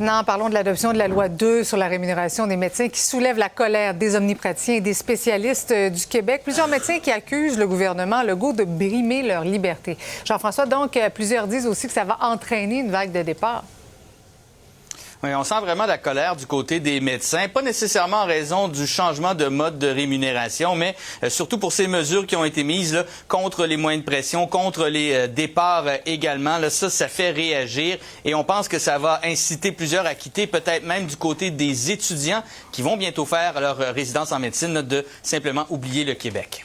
Maintenant, parlons de l'adoption de la loi 2 sur la rémunération des médecins qui soulève la colère des omnipraticiens et des spécialistes du Québec. Plusieurs médecins qui accusent le gouvernement Legault de brimer leur liberté. Jean-François, donc, plusieurs disent aussi que ça va entraîner une vague de départ. Oui, on sent vraiment la colère du côté des médecins, pas nécessairement en raison du changement de mode de rémunération, mais surtout pour ces mesures qui ont été mises là, contre les moyens de pression, contre les départs également. Là, ça fait réagir et on pense que ça va inciter plusieurs à quitter, peut-être même du côté des étudiants qui vont bientôt faire leur résidence en médecine, là, de simplement oublier le Québec.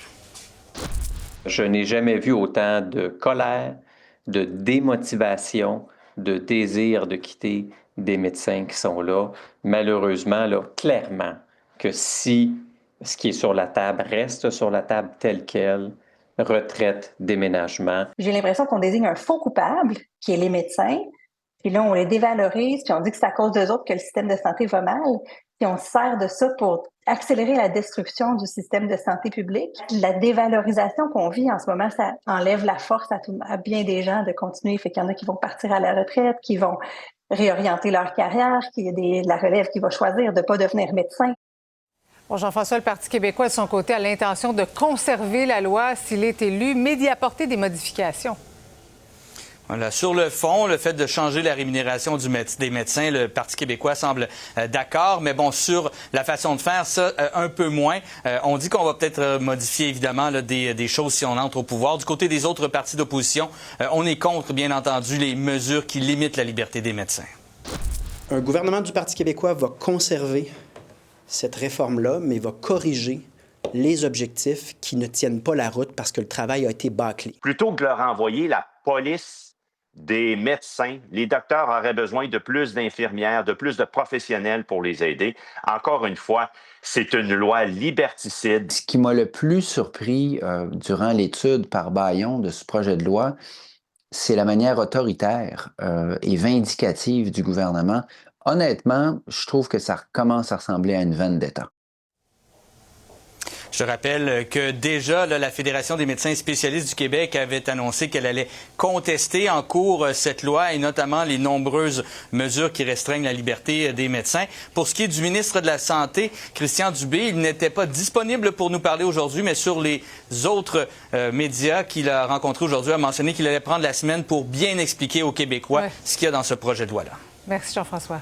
Je n'ai jamais vu autant de colère, de démotivation, de désir de quitter des médecins qui sont là. Malheureusement, là, clairement, que si ce qui est sur la table reste sur la table telle quelle, retraite, déménagement. J'ai l'impression qu'on désigne un faux coupable, qui est les médecins, puis là, on les dévalorise, puis on dit que c'est à cause d'eux autres que le système de santé va mal, puis on se sert de ça pour accélérer la destruction du système de santé publique. La dévalorisation qu'on vit en ce moment, ça enlève la force à bien des gens de continuer. Fait qu'il y en a qui vont partir à la retraite, qui vont réorienter leur carrière, qu'il y a la relève qui va choisir de ne pas devenir médecin. Bon, Jean-François, le Parti québécois, de son côté, a l'intention de conserver la loi s'il est élu, mais d'y apporter des modifications. Voilà. Sur le fond, le fait de changer la rémunération des médecins, le Parti québécois semble d'accord, mais bon, sur la façon de faire, ça, un peu moins. On dit qu'on va peut-être modifier, évidemment, là, des choses si on entre au pouvoir. Du côté des autres partis d'opposition, on est contre, bien entendu, les mesures qui limitent la liberté des médecins. Un gouvernement du Parti québécois va conserver cette réforme-là, mais va corriger les objectifs qui ne tiennent pas la route parce que le travail a été bâclé. Plutôt que de leur envoyer la police des médecins, les docteurs auraient besoin de plus d'infirmières, de plus de professionnels pour les aider. Encore une fois, c'est une loi liberticide. Ce qui m'a le plus surpris durant l'étude par Bayon de ce projet de loi, c'est la manière autoritaire et vindicative du gouvernement. Honnêtement, je trouve que ça commence à ressembler à une vendetta. Je rappelle que déjà, là, la Fédération des médecins spécialistes du Québec avait annoncé qu'elle allait contester en cours cette loi et notamment les nombreuses mesures qui restreignent la liberté des médecins. Pour ce qui est du ministre de la Santé, Christian Dubé, il n'était pas disponible pour nous parler aujourd'hui, mais sur les autres médias qu'il a rencontrés aujourd'hui, a mentionné qu'il allait prendre la semaine pour bien expliquer aux Québécois ce qu'il y a dans ce projet de loi-là. Merci, Jean-François.